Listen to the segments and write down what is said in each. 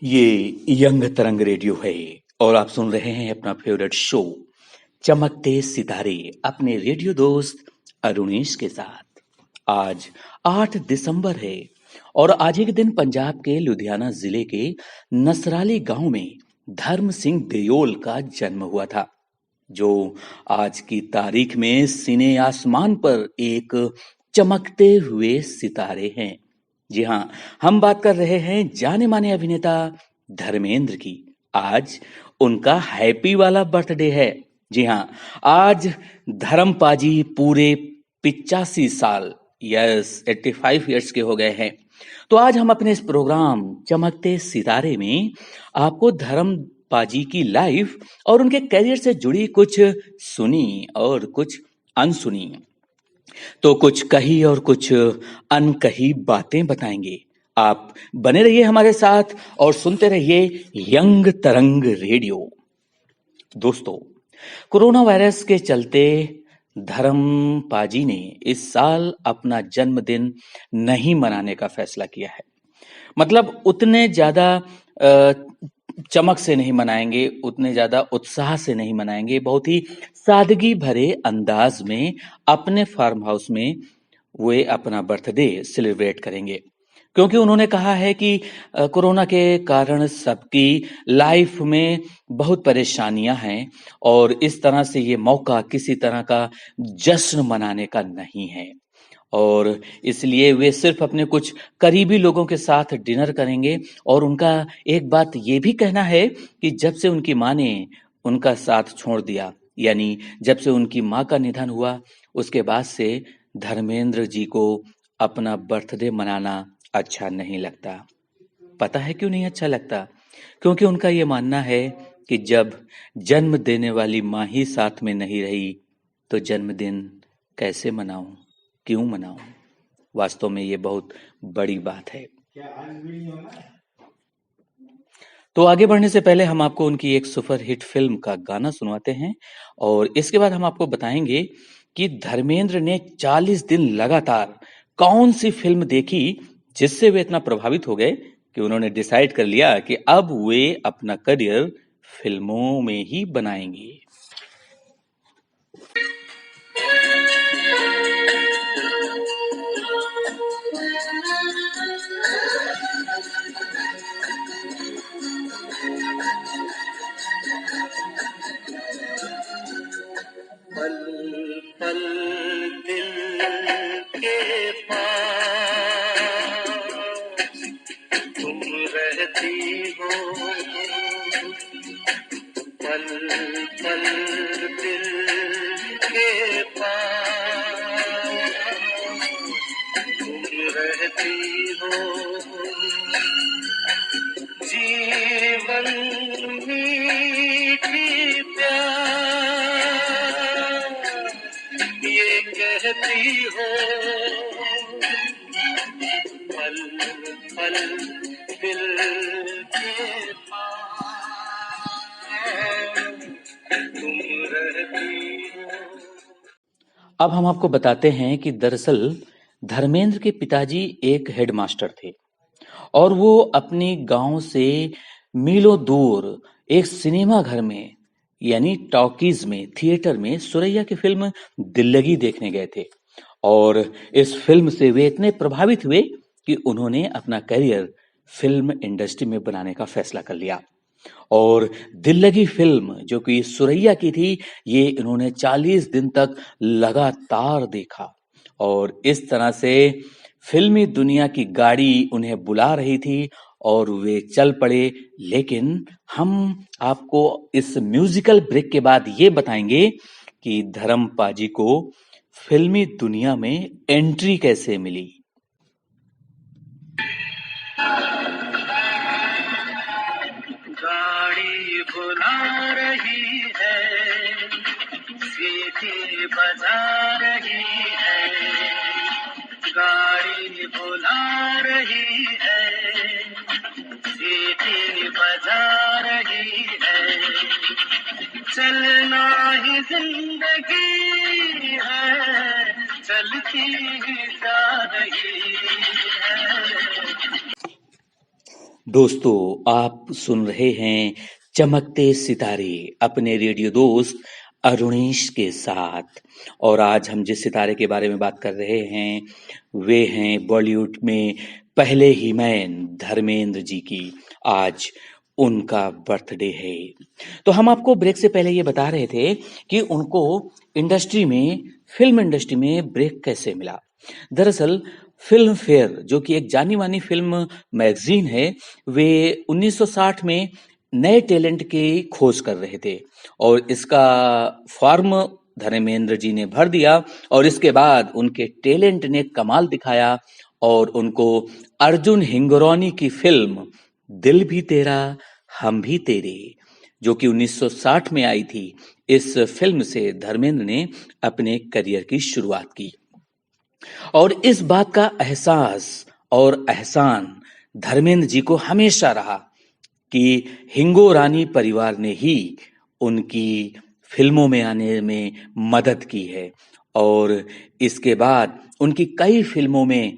ये यंग तरंग रेडियो है और आप सुन रहे हैं अपना फेवरेट शो चमकते सितारे अपने रेडियो दोस्त अरुणेश के साथ। आज 8 दिसंबर है और आज ही के दिन पंजाब के लुधियाना जिले के नसराली गांव में धर्म सिंह देओल का जन्म हुआ था, जो आज की तारीख में सिने आसमान पर एक चमकते हुए सितारे हैं। जी हाँ, हम बात कर रहे हैं जाने माने अभिनेता धर्मेंद्र की। आज उनका हैप्पी वाला बर्थडे है। जी हाँ, आज धर्म पाजी पूरे 85 साल, यस 85 इयर्स के हो गए हैं। तो आज हम अपने इस प्रोग्राम चमकते सितारे में आपको धर्म पाजी की लाइफ और उनके करियर से जुड़ी कुछ सुनी और कुछ अनसुनी, तो कुछ कही और कुछ अनकही बातें बताएंगे। आप बने रहिए हमारे साथ और सुनते रहिए यंग तरंग रेडियो। दोस्तों, कोरोना वायरस के चलते धर्म पाजी ने इस साल अपना जन्मदिन नहीं मनाने का फैसला किया है। मतलब उतने ज्यादा अ, चमक से नहीं मनाएंगे, उतने ज्यादा उत्साह से नहीं मनाएंगे, बहुत ही सादगी भरे अंदाज में अपने फार्म हाउस में वे अपना बर्थडे सेलिब्रेट करेंगे, क्योंकि उन्होंने कहा है कि कोरोना के कारण सबकी लाइफ में बहुत परेशानियां हैं और इस तरह से ये मौका किसी तरह का जश्न मनाने का नहीं है और इसलिए वे सिर्फ अपने कुछ करीबी लोगों के साथ डिनर करेंगे। और उनका एक बात ये भी कहना है कि जब से उनकी माँ ने उनका साथ छोड़ दिया, यानी जब से उनकी माँ का निधन हुआ, उसके बाद से धर्मेंद्र जी को अपना बर्थडे मनाना अच्छा नहीं लगता। पता है क्यों नहीं अच्छा लगता? क्योंकि उनका ये मानना है कि जब जन्म देने वाली माँ ही साथ में नहीं रही, तो जन्मदिन कैसे मनाऊं, क्यों मनाऊं? वास्तव में ये बहुत बड़ी बात है। तो आगे बढ़ने से पहले हम आपको उनकी एक सुपर हिट फिल्म का गाना सुनवाते हैं और इसके बाद हम आपको बताएंगे कि धर्मेंद्र ने 40 दिन लगातार कौन सी फिल्म देखी जिससे वे इतना प्रभावित हो गए कि उन्होंने डिसाइड कर लिया कि अब वे अपना करियर फिल्मों में ही बनाएंगे। पल पल दिल के पास तुम रहती हो, पल पल दिल के पास तुम रहती हो, जीवन मीठी प्यार ये कहती हो, पल पल दिल के पास तुम रहती हो। अब हम आपको बताते हैं कि दरअसल धर्मेंद्र के पिताजी एक हेडमास्टर थे और वो अपनी गांव से मीलों दूर एक सिनेमा घर में, यानी टॉकीज में, थिएटर में सुरैया की फिल्म दिल्लगी देखने गए थे और इस फिल्म से वे इतने प्रभावित हुए कि उन्होंने अपना करियर फिल्म इंडस्ट्री में बनाने का फैसला कर लिया और दिल्लगी फिल्म जो कि सुरैया की थी, ये इन्होंने 40 दिन तक लगातार देखा और इस तरह से फिल्मी दुनिया की गाड़ी उन्हें बुला रही थी और वे चल पड़े। लेकिन हम आपको इस म्यूजिकल ब्रेक के बाद ये बताएंगे कि धर्म पाजी को फिल्मी दुनिया में एंट्री कैसे मिली। गाड़ी बुला रही है, सीटी बजा रही है, गाड़ी बुला रही है, सीटी बजा रही है, चलना ही जिंदगी है, चलती ही जा रही है। दोस्तों, आप सुन रहे हैं चमकते सितारे अपने रेडियो दोस्त अरुणेश के साथ। और आज हम जिस सितारे के बारे में बात कर रहे हैं वे हैं बॉलीवुड में पहले ही मैन धर्मेंद्र जी की। आज उनका बर्थडे है। तो हम आपको ब्रेक से पहले ये बता रहे थे कि उनको फिल्म इंडस्ट्री में ब्रेक कैसे मिला। दरअसल फिल्म फेयर जो कि एक जानी मानी फिल्म मैगजीन है, वे 1960 में नए टैलेंट की खोज कर रहे थे और इसका फॉर्म धर्मेंद्र जी ने भर दिया और इसके बाद उनके टैलेंट ने कमाल दिखाया और उनको अर्जुन हिंगोरानी की फिल्म दिल भी तेरा हम भी तेरे, जो कि 1960 में आई थी, इस फिल्म से धर्मेंद्र ने अपने करियर की शुरुआत की। और इस बात का एहसास और एहसान धर्मेंद्र जी को हमेशा रहा कि हिंगोरानी परिवार ने ही उनकी फिल्मों में आने में मदद की है। और इसके बाद उनकी कई फिल्मों में,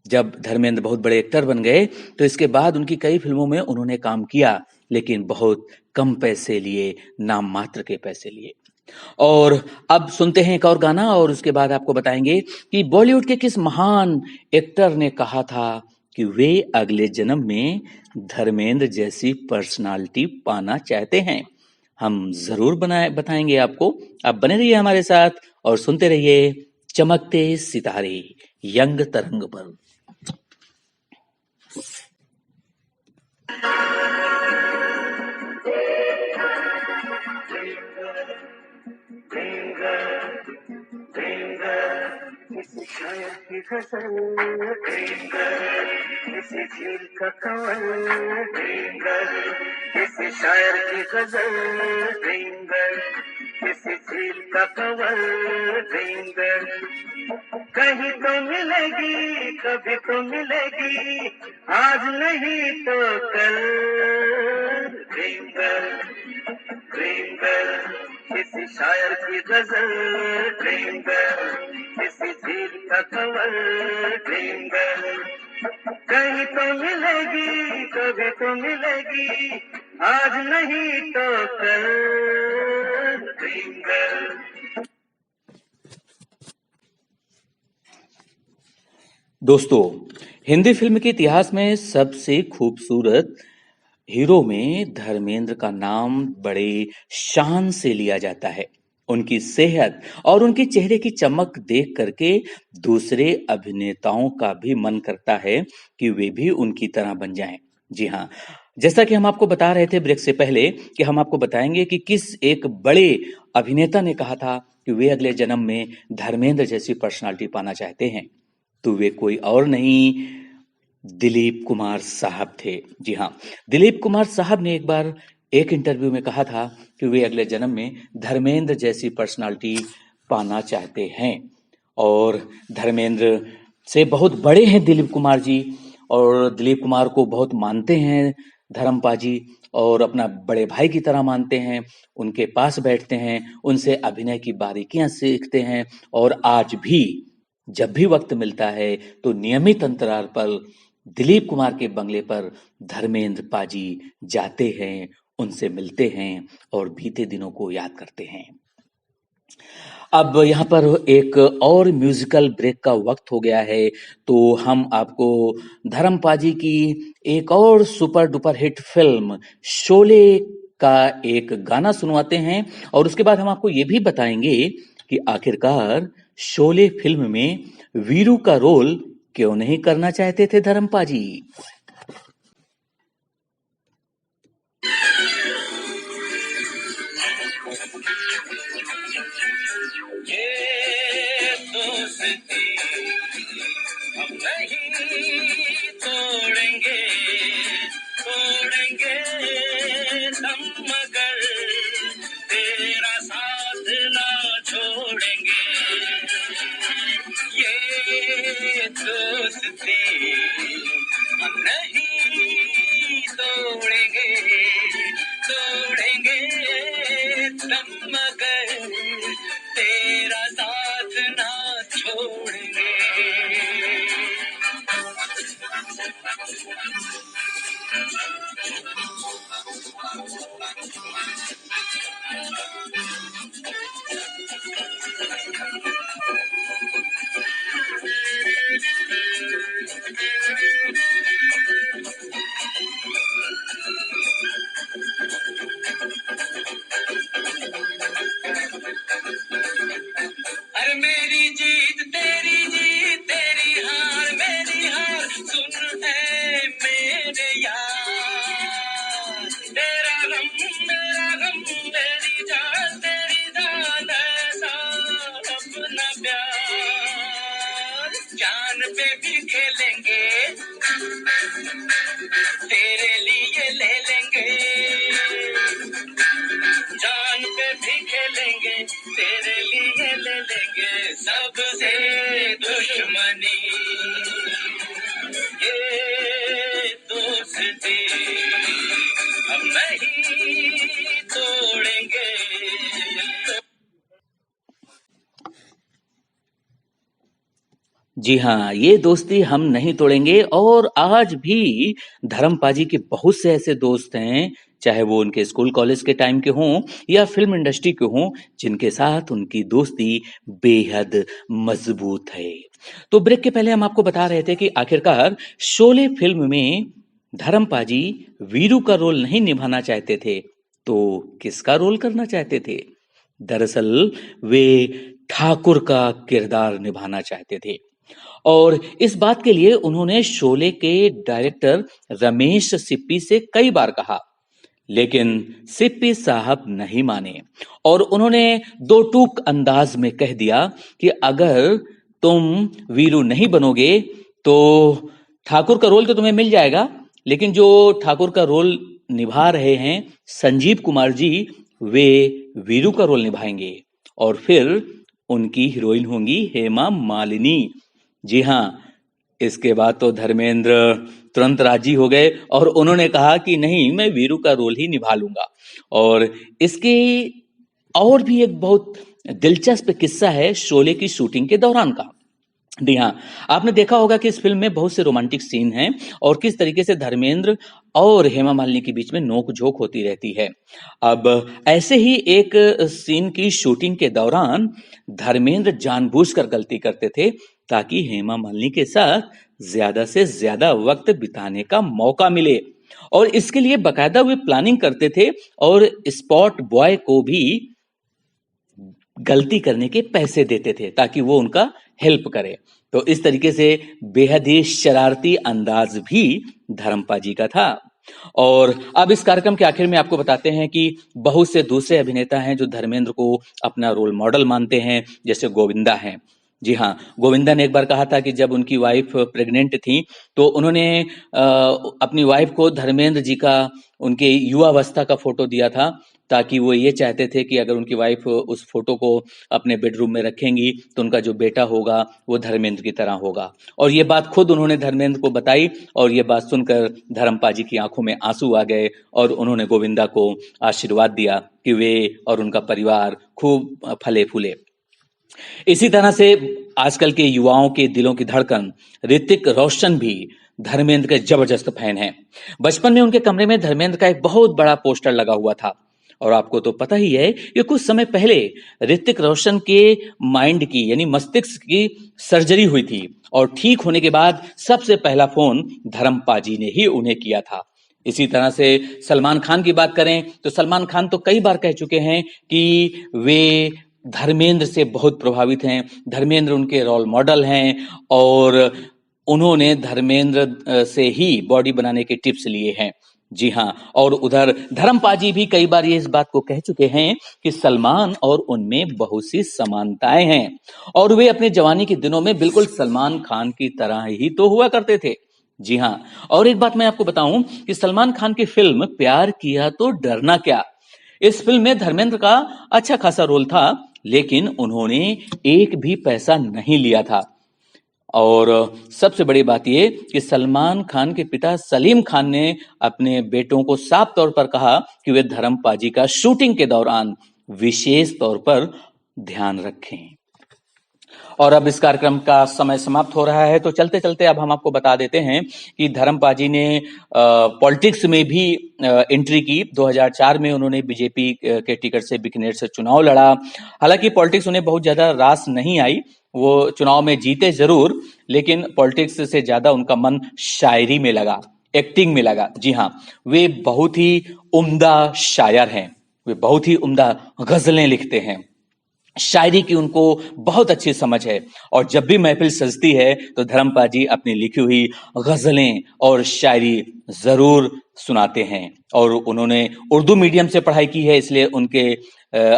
जब धर्मेंद्र बहुत बड़े एक्टर बन गए तो इसके बाद उनकी कई फिल्मों में उन्होंने काम किया, लेकिन बहुत कम पैसे लिए, नाम मात्र के पैसे लिए। और अब सुनते हैं एक और गाना और उसके बाद आपको बताएंगे कि बॉलीवुड के किस महान एक्टर ने कहा था कि वे अगले जन्म में धर्मेंद्र जैसी पर्सनालिटी पाना चाहते हैं। हम जरूर बताएंगे आपको। आप बने रहिए हमारे साथ और सुनते रहिए चमकते सितारे यंग तरंग पर। किसी शायर की गजल किसी झील का कंवल किसी शायर की गजल किसी झील का कंवल कहीं तो मिलेगी, कभी तो मिलेगी, आज नहीं तो कल। ड्रीम गर्ल किसी शायर की गजल, किसी झील का कंवल, कहीं तो मिलेगी, कभी तो मिलेगी, आज नहीं तो कल। Dream girl. दोस्तों, हिंदी फिल्म के इतिहास में सबसे खूबसूरत हीरो में धर्मेंद्र का नाम बड़े शान से लिया जाता है। उनकी सेहत और उनके चेहरे की चमक देख करके दूसरे अभिनेताओं का भी मन करता है कि वे भी उनकी तरह बन जाएं। जी हाँ, जैसा कि हम आपको बता रहे थे ब्रेक से पहले कि हम आपको बताएंगे कि किस एक बड़े अभिनेता ने कहा था कि वे अगले जन्म में धर्मेंद्र जैसी पर्सनालिटी पाना चाहते हैं। तो वे कोई और नहीं, दिलीप कुमार साहब थे। जी हाँ, दिलीप कुमार साहब ने एक बार एक इंटरव्यू में कहा था कि वे अगले जन्म में धर्मेंद्र जैसी पर्सनालिटी पाना चाहते हैं। और धर्मेंद्र से बहुत बड़े हैं दिलीप कुमार जी, और दिलीप कुमार को बहुत मानते हैं धर्मपा जी, और अपना बड़े भाई की तरह मानते हैं। उनके पास बैठते हैं, उनसे अभिनय की बारीकियां सीखते हैं और आज भी जब भी वक्त मिलता है तो नियमित अंतराल पर दिलीप कुमार के बंगले पर धर्मेंद्र पाजी जाते हैं, उनसे मिलते हैं और बीते दिनों को याद करते हैं। अब यहाँ पर एक और म्यूजिकल ब्रेक का वक्त हो गया है, तो हम आपको धर्म पाजी की एक और super duper hit film Sholay का एक गाना सुनवाते हैं और उसके बाद हम आपको ये भी बताएंगे कि आखिरकार शोले फिल्म में वीरू का रोल क्यों नहीं करना चाहते थे धर्मपा जी। ये दोस्ती हम नहीं तोड़ेंगे, तोड़ेंगे हम मगर तेरा साथ ना छोड़ेंगे। ये दोस्ती हम नहीं तोड़ेंगे, तोड़ेंगे हम मगर तेरा साथ ना छोड़ेंगे। जान पे भी खेलेंगे, तेरे लिए ले लेंगे, जान पे भी खेलेंगे, तेरे लिए ले लेंगे, सबसे दुश्मनी ये दोस्ती हम नहीं तोड़ेंगे। जी हाँ, ये दोस्ती हम नहीं तोड़ेंगे। और आज भी धर्मपाजी के बहुत से ऐसे दोस्त हैं, चाहे वो उनके स्कूल कॉलेज के टाइम के हों या फ़िल्म इंडस्ट्री के हों, जिनके साथ उनकी दोस्ती बेहद मज़बूत है। तो ब्रेक के पहले हम आपको बता रहे थे कि आखिरकार शोले फ़िल्म में धर्मपाजी वीरू का रोल नहीं निभाना चाहते थे, तो किसका रोल करना चाहते थे? दरअसल वे ठाकुर का किरदार निभाना चाहते थे। और इस बात के लिए उन्होंने शोले के डायरेक्टर रमेश सिप्पी से कई बार कहा, लेकिन सिप्पी साहब नहीं माने और उन्होंने दो टूक अंदाज में कह दिया कि अगर तुम वीरू नहीं बनोगे तो ठाकुर का रोल तो तुम्हें मिल जाएगा, लेकिन जो ठाकुर का रोल निभा रहे हैं संजीव कुमार जी, वे वीरू का रोल निभाएंगे और फिर उनकी हीरोइन होंगी हेमा मालिनी। जी हाँ, इसके बाद तो धर्मेंद्र तुरंत राजी हो गए और उन्होंने कहा कि नहीं, मैं वीरू का रोल ही निभा लूंगा। और इसके और भी एक बहुत दिलचस्प किस्सा है शोले की शूटिंग के दौरान का। जी हाँ, आपने देखा होगा कि इस फिल्म में बहुत से रोमांटिक सीन हैं और किस तरीके से धर्मेंद्र और हेमा मालिनी के बीच में नोक-झोंक होती रहती है। अब ऐसे ही एक सीन की शूटिंग के दौरान धर्मेंद्र जानबूझकर गलती करते थे ताकि हेमा मालिनी के साथ ज्यादा से ज्यादा वक्त बिताने का मौका मिले और इसके लिए बकायदा वे प्लानिंग करते थे और स्पॉट बॉय को भी गलती करने के पैसे देते थे ताकि वो उनका हेल्प करे। तो इस तरीके से बेहद ही शरारती अंदाज भी धर्मपा जी का था। और अब इस कार्यक्रम के आखिर में आपको बताते हैं कि बहुत से दूसरे अभिनेता हैं जो धर्मेंद्र को अपना रोल मॉडल मानते हैं, जैसे गोविंदा हैं। जी हाँ, गोविंदा ने एक बार कहा था कि जब उनकी वाइफ प्रेग्नेंट थी तो उन्होंने अपनी वाइफ को धर्मेंद्र जी का उनके युवावस्था का फोटो दिया था ताकि वो ये चाहते थे कि अगर उनकी वाइफ उस फोटो को अपने बेडरूम में रखेंगी तो उनका जो बेटा होगा वो धर्मेंद्र की तरह होगा। और ये बात खुद उन्होंने धर्मेंद्र को बताई और ये बात सुनकर धर्मपा जी की आंखों में आंसू आ गए और उन्होंने गोविंदा को आशीर्वाद दिया कि वे और उनका परिवार खूब फले फूले। इसी तरह से आजकल के युवाओं के दिलों की धड़कन ऋतिक रोशन भी धर्मेंद्र के जबरदस्त फैन हैं। बचपन में उनके कमरे में धर्मेंद्र का एक बहुत बड़ा पोस्टर लगा हुआ था और आपको तो पता ही है कि कुछ समय पहले ऋतिक रोशन के माइंड की यानी मस्तिष्क की सर्जरी हुई थी और ठीक होने के बाद सबसे पहला फोन धर्मपा जी ने ही उन्हें किया था। इसी तरह से सलमान खान की बात करें तो सलमान खान तो कई बार कह चुके हैं कि वे धर्मेंद्र से बहुत प्रभावित हैं, धर्मेंद्र उनके रोल मॉडल हैं और उन्होंने धर्मेंद्र से ही बॉडी बनाने के टिप्स लिए हैं। जी हाँ, और उधर धर्मपा जी भी कई बार ये इस बात को कह चुके हैं कि सलमान और उनमें बहुत सी समानताएं हैं और वे अपने जवानी के दिनों में बिल्कुल सलमान खान की तरह ही तो हुआ करते थे। जी हाँ, और एक बात मैं आपको बताऊं कि सलमान खान की फिल्म प्यार किया तो डरना क्या, इस फिल्म में धर्मेंद्र का अच्छा खासा रोल था, लेकिन उन्होंने एक भी पैसा नहीं लिया था। और सबसे बड़ी बात ये कि सलमान खान के पिता सलीम खान ने अपने बेटों को साफ तौर पर कहा कि वे धर्मपा जी का शूटिंग के दौरान विशेष तौर पर ध्यान रखें। और अब इस कार्यक्रम का समय समाप्त हो रहा है तो चलते चलते अब हम आपको बता देते हैं कि धर्मपा जी ने पॉलिटिक्स में भी एंट्री की। 2004 में उन्होंने बीजेपी के टिकट से बीकानेर से चुनाव लड़ा। हालांकि पॉलिटिक्स उन्हें बहुत ज्यादा रास नहीं आई, वो चुनाव में जीते जरूर, लेकिन पॉलिटिक्स से ज्यादा उनका मन शायरी में लगा, एक्टिंग में लगा। जी हाँ, वे बहुत ही उम्दा शायर हैं, वे बहुत ही उम्दा गजलें लिखते हैं शायरी की उनको बहुत अच्छी समझ है और जब भी महफिल सजती है तो धर्मपाल जी अपनी लिखी हुई गजलें और शायरी जरूर सुनाते हैं। और उन्होंने उर्दू मीडियम से पढ़ाई की है, इसलिए उनके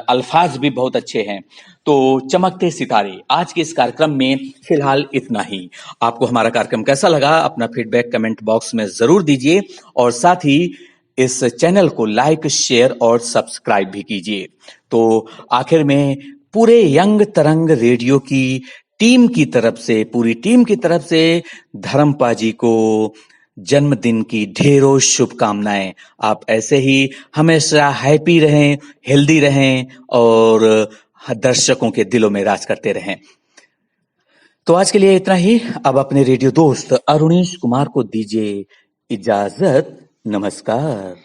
अल्फाज भी बहुत अच्छे हैं। तो चमकते सितारे आज के इस कार्यक्रम में फिलहाल इतना ही। आपको हमारा कार्यक्रम कैसा लगा अपना फीडबैक कमेंट बॉक्स में जरूर दीजिए और साथ ही इस चैनल को लाइक शेयर और सब्सक्राइब भी कीजिए। तो आखिर में पूरे यंग तरंग रेडियो की टीम की तरफ से, पूरी टीम की तरफ से धर्मपा जी को जन्मदिन की ढेरों शुभकामनाएं। आप ऐसे ही हमेशा हैप्पी रहें, हेल्दी रहें और दर्शकों के दिलों में राज करते रहें। तो आज के लिए इतना ही। अब अपने रेडियो दोस्त अरुणेश कुमार को दीजिए इजाजत। नमस्कार।